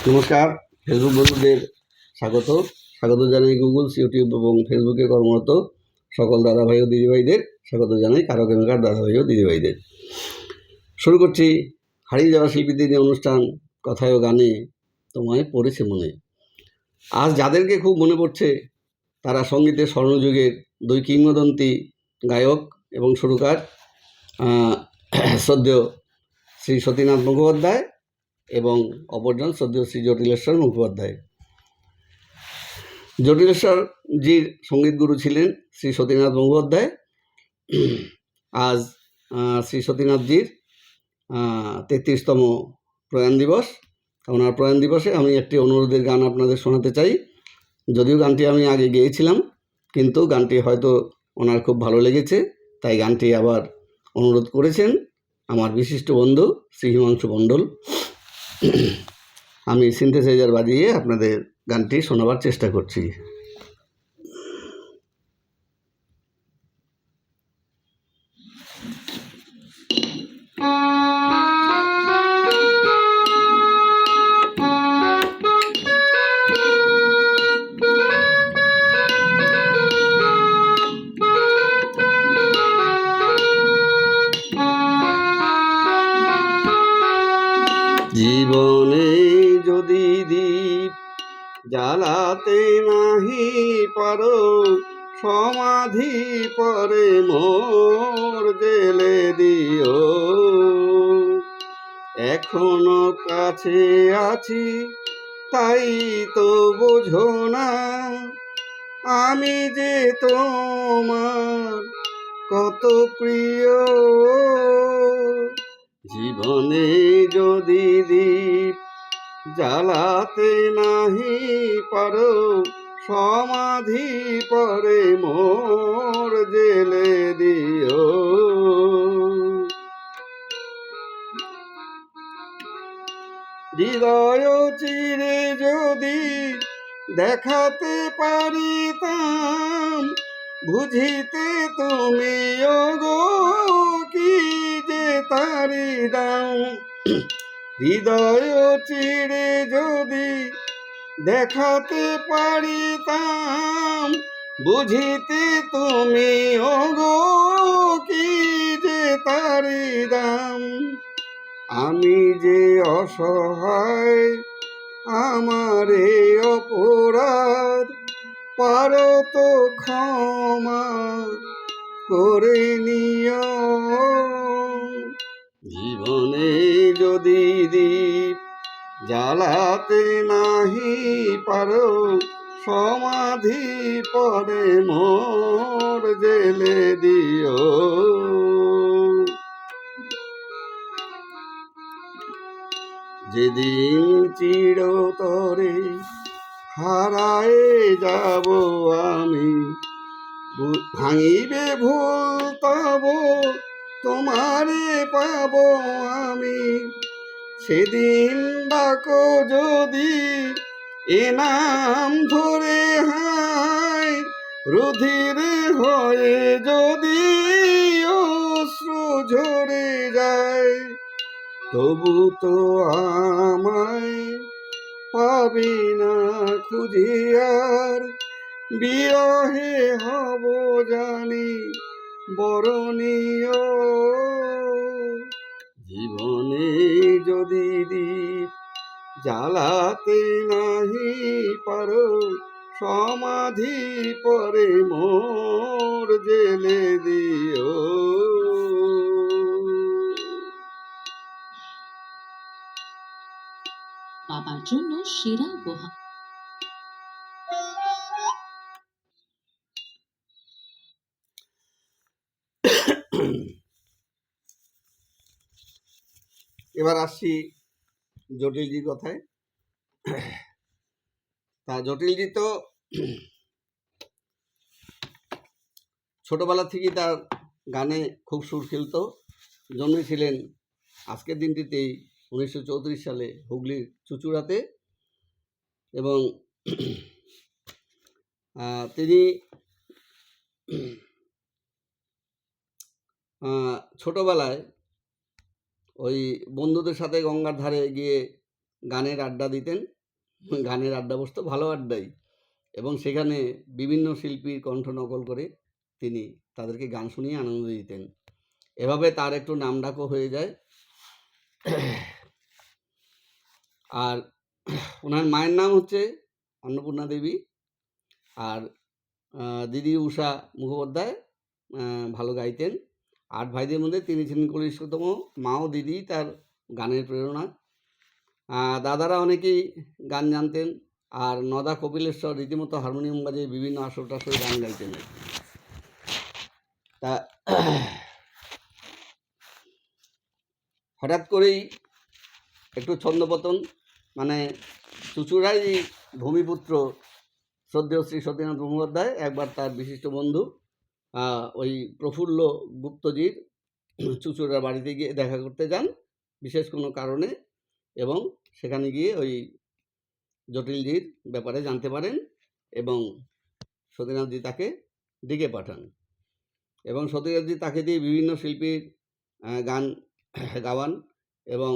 নমস্কার ফেসবুক বন্ধুদের স্বাগত স্বাগত জানাই গুগল ইউটিউব এবং ফেসবুকে কর্মরত সকল দাদাভাই ও দিদিভাইদের স্বাগত জানাই কারক এলাকার দাদাভাই ও দিদিভাইদের। শুরু করছি হারিয়ে যাওয়া শিল্পীদের নিয়ে অনুষ্ঠান কথায় ও গানে তোমায় পড়েছে মনে। আজ যাদেরকে খুব মনে পড়ছে তারা সঙ্গীতের স্বর্ণযুগের দুই কিংবদন্তি গায়ক এবং সুরকার শ্রদ্ধেয় শ্রী সতীনাথ মুখোপাধ্যায় এবং অপরজন শ্রদ্ধেয় শ্রী জটিলেশ্বর মুখোপাধ্যায়। জটিলেশ্বরজির সঙ্গীত গুরু ছিলেন শ্রী সতীনাথ মুখোপাধ্যায়। আজ শ্রী সতীনাথজির 33তম প্রয়াণ দিবস। ওনার প্রয়াণ দিবসে আমি একটি অনুরোধের গান আপনাদের শোনাতে চাই। যদিও গানটি আমি আগে গেয়েছিলাম, কিন্তু গানটি হয়তো ওনার খুব ভালো লেগেছে, তাই গানটি আবার অনুরোধ করেছেন আমার বিশিষ্ট বন্ধু শ্রী হিমাংশু মণ্ডল। আমি সিনথেসাইজার বাজিয়ে আপনাদের গানটি শোনাবার চেষ্টা করছি। জীবনে যদি দীপ জ্বালাতে নাহি পারো, সমাধি পরে মোর জেলে দিও। এখনো কাছে আছি তাই তো বোঝো না, আমি যে তোমার কত প্রিয়। জীবনে যদি দীপ জ্বালাতে নাহি পারো, সমাধি পরে মোর জেলে দিও। হৃদয় চিরে যদি দেখাতে পারিতাম, বুঝিতে তুমি ওগো কি যে তারি দাম। হৃদয় চিরে যদি দেখাতে পারিতাম, বুঝিতে তুমি ওগো কি যে তারি দাম। আমি যে অসহায় আমার এই অপরাধ, পারো তো ক্ষমা করে নিও। জীবনে যদি দীপ জ্বালাতে নাহি পারো, সমাধি পরে মোর জেলে দিও। যেদিন চিরতরে হারায়ে যাব আমি, ভাঙিবে ভুল তব তোমারে পাব আমি। সেদিন ডাকো যদি এ নাম ধরে হায়, রুধিরে হয়ে যদি অশ্রু ঝরে যায়, তবু তো আমায় পাবি না খুঁজিয়ার। বিরহে হব জানি বরণীয়। জীবনে যদি দীপ জ্বালাতে নাহি পারো, সমাধি পরে মোর জেলে দিও। বাবার জন্য সেরা উপহার। এবার আসছি জটিলজির কথায়। তা জটিলজি তো ছোটবেলা থেকেই তার গানে খুব সুর খেলত। জন্মেছিলেন আজকের দিনটিতেই 1934 সালে হুগলির চুঁচুড়াতে, এবং তিনি ছোটবেলায় ওই বন্ধুদের সাথে গঙ্গার ধারে গিয়ে গানের আড্ডা দিতেন গানের আড্ডা বসতো, ভালো আড্ডাই, এবং সেখানে বিভিন্ন শিল্পীর কণ্ঠ নকল করে তিনি তাদেরকে গান শুনিয়ে আনন্দ দিতেন। এভাবে তার একটু নামডাকও হয়ে যায়। আর ওনার মায়ের নাম হচ্ছে অন্নপূর্ণা দেবী, আর দিদি উষা মুখোপাধ্যায় ভালো গাইতেন। 8 ভাইদের মধ্যে তিনি ছিলেন কনিষ্ঠতম। মা ও দিদি তার গানের প্রেরণা। দাদারা অনেকেই গান জানতেন, আর নদা কপিলেশ্বর রীতিমতো হারমোনিয়াম বাজিয়ে বিভিন্ন আসর টাসরে গান গাইতেন। তা হঠাৎ করেই একটু ছন্দপতন, মানে চুঁচুড়াই ভূমিপুত্র শ্রদ্ধেয় শ্রী সতীনাথ মুখোপাধ্যায় একবার তার বিশিষ্ট বন্ধু ওই প্রফুল্ল গুপ্তজির চুঁচুড়ার বাড়িতে গিয়ে দেখা করতে যান বিশেষ কোনো কারণে, এবং সেখানে গিয়ে ওই জটিলজির ব্যাপারে জানতে পারেন এবং সতীনাথজি তাকে ডেকে পাঠান, এবং সতীনাথজি তাকে দিয়ে বিভিন্ন শিল্পীর গান গাওয়ান, এবং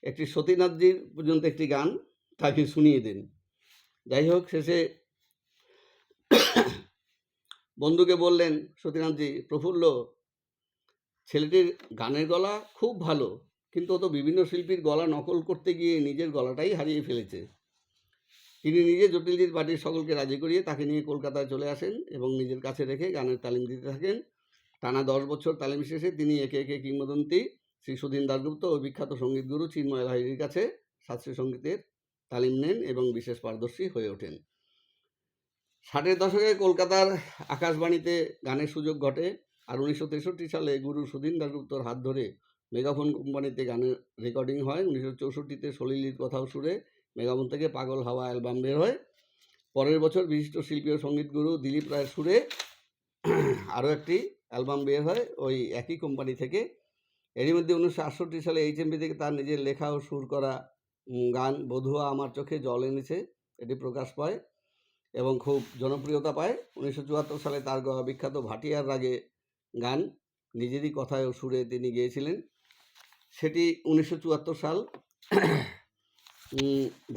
একটি সতীনাথজির পর্যন্ত একটি গান তাকে শুনিয়ে দেন। যাই হোক, শেষে বন্ধুকে বললেন সতীনাথজি, প্রফুল্ল ছেলেটির গানের গলা খুব ভালো, কিন্তু ও তো বিভিন্ন শিল্পীর গলা নকল করতে গিয়ে নিজের গলাটাই হারিয়ে ফেলেছে। তিনি নিজে জটিলজির বাড়ির সকলকে রাজি করিয়ে তাকে নিয়ে কলকাতায় চলে আসেন এবং নিজের কাছে রেখে গানের তালিম দিতে থাকেন। টানা 10 বছর তালিম শেষে তিনি একে একে কিংবদন্তি শ্রী সুধীন দাশগুপ্ত ও বিখ্যাত সঙ্গীতগুরু চিন্ময় লাহিড়ীর কাছে শাস্ত্রীয় সঙ্গীতের তালিম নেন এবং বিশেষ পারদর্শী হয়ে ওঠেন। 60-এর দশকে কলকাতার আকাশবাণীতে গানের সুযোগ ঘটে, আর 1963 সালে গুরু সুধীন দাশগুপ্তর হাত ধরে মেগাফোন কোম্পানিতে গানের রেকর্ডিং হয়। 1964-তে সলিলের কথাও সুরে মেগাফোন থেকে পাগল হাওয়া অ্যালবাম বের হয়। পরের বছর বিশিষ্ট শিল্পী ও সঙ্গীতগুরু দিলীপ রায়ের সুরে আরও একটি অ্যালবাম বের হয় ওই একই কোম্পানি থেকে। এরই মধ্যে 1968 সালে HMV থেকে তার নিজের লেখা ও সুর করা গান বধুয়া আমার চোখে জল এনেছে এটি প্রকাশ পায় এবং খুব জনপ্রিয়তা পায়। 1974 সালে তার গাওয়া বিখ্যাত ভাটিয়ার রাগে গান নিজেরই কথায় ও সুরে তিনি গেয়েছিলেন। সেটি 1974 সাল।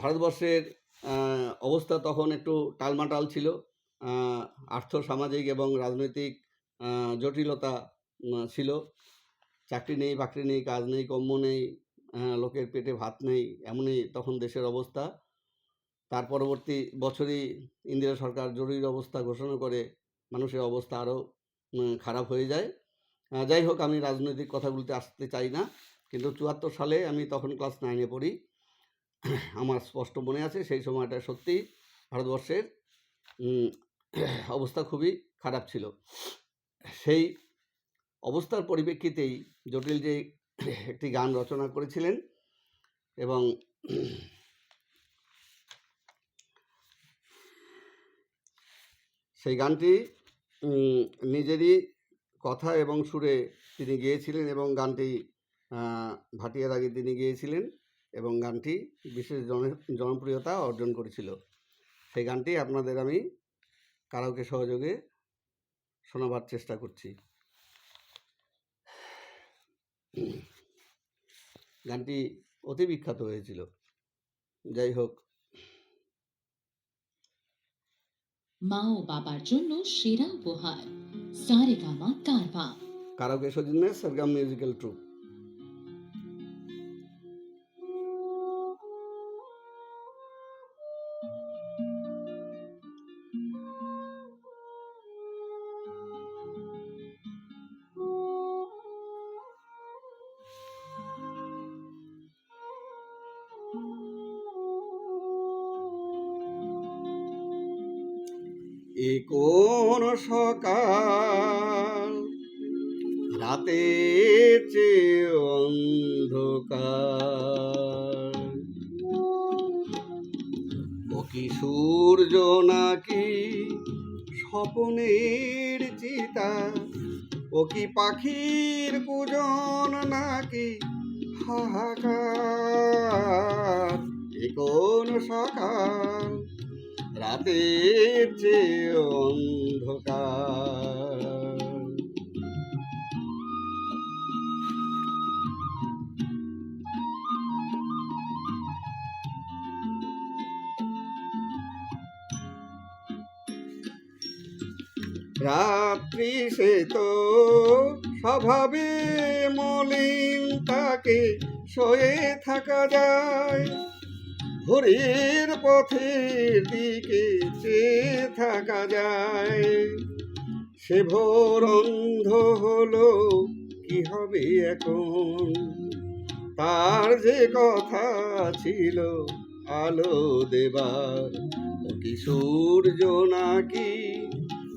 ভারতবর্ষের অবস্থা তখন একটু টালমাটাল ছিল, আর্থ সামাজিক এবং রাজনৈতিক জটিলতা ছিল। চাকরি নেই, বাকরি নেই, কাজ নেই, কর্ম নেই, লোকের পেটে ভাত নেই, এমনই তখন দেশের অবস্থা। তার পরবর্তী বছরই ইন্দিরা সরকার জরুরি অবস্থা ঘোষণা করে, মানুষের অবস্থা আরও খারাপ হয়ে যায়। যাই হোক, আমি রাজনৈতিক কথাগুলিতে আসতে চাই না, কিন্তু 74 সালে আমি তখন ক্লাস 9-এ পড়ি। আমার স্পষ্ট মনে আছে সেই সময়টা সত্যিই ভারতবর্ষের অবস্থা খুবই খারাপ ছিল। সেই অবস্থার পরিপ্রেক্ষিতেই জটিলজি একটি গান রচনা করেছিলেন এবং সেই গানটি নিজেরই কথা এবং সুরে তিনি গেয়েছিলেন এবং গানটি ভাটিয়ার আগে তিনি গেয়েছিলেন এবং গানটি বিশেষ জনপ্রিয়তা অর্জন করেছিল। সেই গানটি আপনাদের আমি কারাওকে সহযোগে শোনাবার চেষ্টা করছি। গানটি অতি বিখ্যাত হয়েছিল। যাই হোক, মা ও বাবার জন্য সেরা উপহার সারেগামা কারভা। কারাওকে সৌজন্যে সরগম মিউজিক্যাল ট্রুপ। এ কোন সকাল, রাতের চেয়ে অন্ধকার, ও কি সূর্য নাকি স্বপ্নের চিতা, ও কি পাখির কুজন নাকি হাহাকার, এ কোন সকাল, রাতের যে অন্ধকার। রাত্রি সে তো স্বভাবে মলিন, তাকে সয়ে থাকা যায়। ভোরের পথের দিকে চেয়ে থাকা যায়। সে ভোর অন্ধ হলো, কি হবে এখন? তার যে কথা ছিল আলো দেবার, ও কি সূর্য নাকি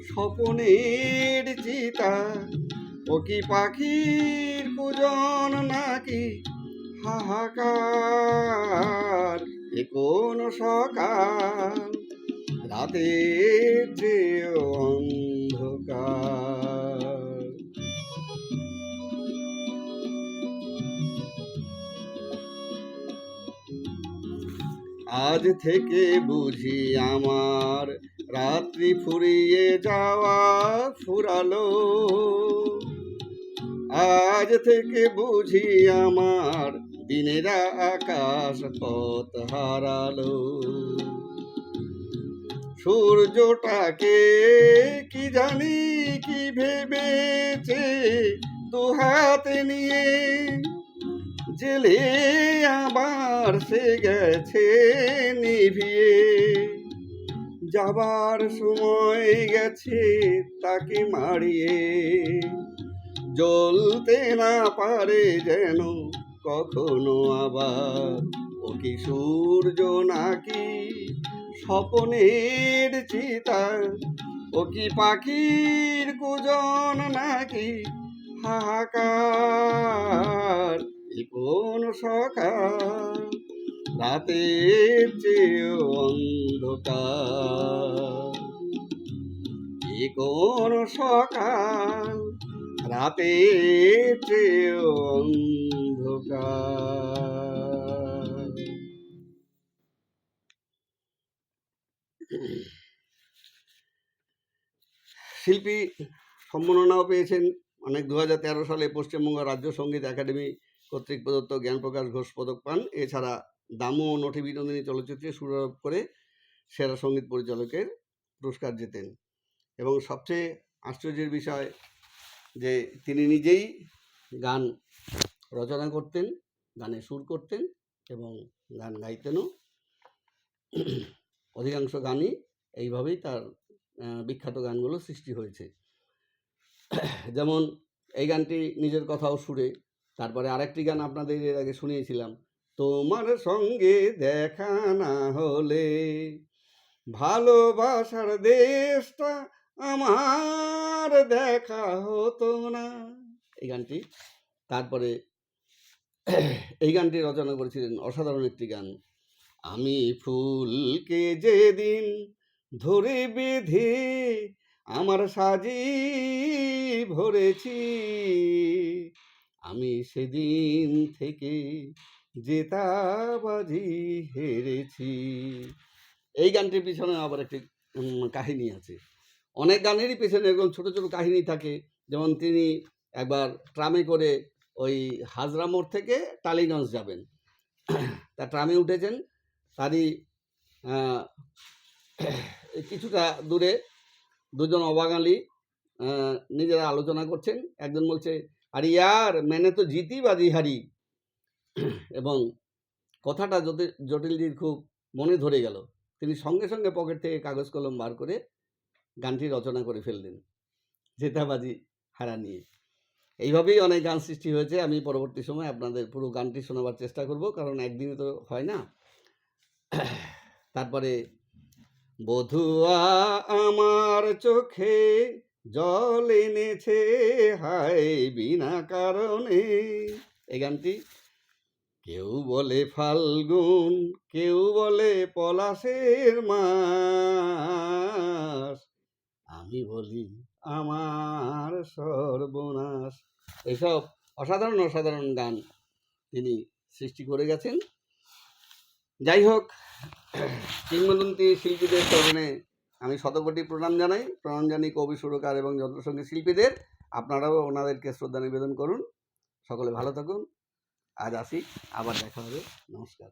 স্বপনের চিতা? ও কি পাখির কুজন নাকি হাহাকার? এ কোন সকাল, রাতের যে অন্ধকার। আজ থেকে বুঝি আমার রাত্রি ফুরিয়ে যাওয়া ফুরালো। আজ থেকে বুঝি আমার দিনের আকাশ পথ হারালো। সূর্যটাকে কি জানি কি ভেবেছে দুহাতে নিয়ে, জেলে আবার সে গেছে নিভিয়ে। যাবার সময় গেছে তাকে মারিয়ে, জ্বলতে না পারে যেন কখনো আবার। ও কি সূর্য নাকি স্বপনের চিতা? ও কি পাখির কুজন নাকি হাহাকার? এ কোন সকাল, রাতের চেয়েও অন্ধকার। এ কোন সকাল, রাতের চেয়েও অন্ধকার। শিল্পী সম্মাননাও পেয়েছেন অনেক। 2013 সালে পশ্চিমবঙ্গ রাজ্য সঙ্গীত একাডেমি কর্তৃক প্রদত্ত জ্ঞানপ্রকাশ ঘোষ পদক পান। এছাড়া দামু ও নটি বিনোদিনী চলচ্চিত্রে সুরারোপ করে সেরা সঙ্গীত পরিচালকের পুরস্কার জেতেন। এবং সবচেয়ে আশ্চর্যের বিষয় যে তিনি নিজেই গান রচনা করতেন, গানে সুর করতেন এবং গান গাইতেনও। অধিকাংশ গানই এইভাবেই তার বিখ্যাত গানগুলো সৃষ্টি হয়েছে। যেমন এই গানটি নিজের কথাও সুরে। তারপরে আরেকটি গান আপনাদের এর আগে শুনিয়েছিলাম, তোমার সঙ্গে দেখা না হলে ভালোবাসার দেশটা আমার দেখা হতো না, এই গানটি। তারপরে এই গানটি রচনা করেছিলেন অসাধারণ একটি গান, আমি ফুলকে যেদিন ধরে বেঁধে আমার সাজি ভরেছি, আমি সেদিন থেকে জেতাবাজি হেরেছি। এই গানটির পিছনে আবার একটি কাহিনী আছে। অনেক গানেরই পেছনে এরকম ছোট ছোট কাহিনী থাকে। যেমন তিনি একবার ট্রামে করে ওই হাজরা মোড় থেকে টালিগঞ্জ যাবেন, তা ট্রামে উঠেছেন। তারই কিছুটা দূরে দুজন অবাঙালি নিজেরা আলোচনা করছেন। একজন বলছে, আরে ইয়ার মেনে তো জিতি বাজি হারি। এবং কথাটা জটিলজির খুব মনে ধরে গেল। তিনি সঙ্গে সঙ্গে পকেট থেকে কাগজ কলম বার করে গানটি রচনা করে ফেললেন, জেতাবাজি হারা নিয়ে। এইভাবেই অনেক গান সৃষ্টি হয়েছে। আমি পরবর্তী সময় আপনাদের পুরো গানটি শোনাবার চেষ্টা করব, কারণ একদিনে তো হয় না। তারপরে বধুয়া আমার চোখে জল এনেছে হায় বিনা কারণে, এই গানটি। কেউ বলে ফাল্গুন, কেউ বলে পলাশের মাস, আমি বলি আমার সর্বনাশ। এইসব অসাধারণ অসাধারণ গান তিনি সৃষ্টি করে গেছেন। যাই হোক, কিংবদন্তি শিল্পীদের চরণে আমি শতকোটি প্রণাম জানাই কবি, সুরকার এবং যন্ত্রসঙ্গীত শিল্পীদের। আপনারাও ওনাদেরকে শ্রদ্ধা নিবেদন করুন। সকলে ভালো থাকুন। আজ আসি, আবার দেখা হবে। নমস্কার।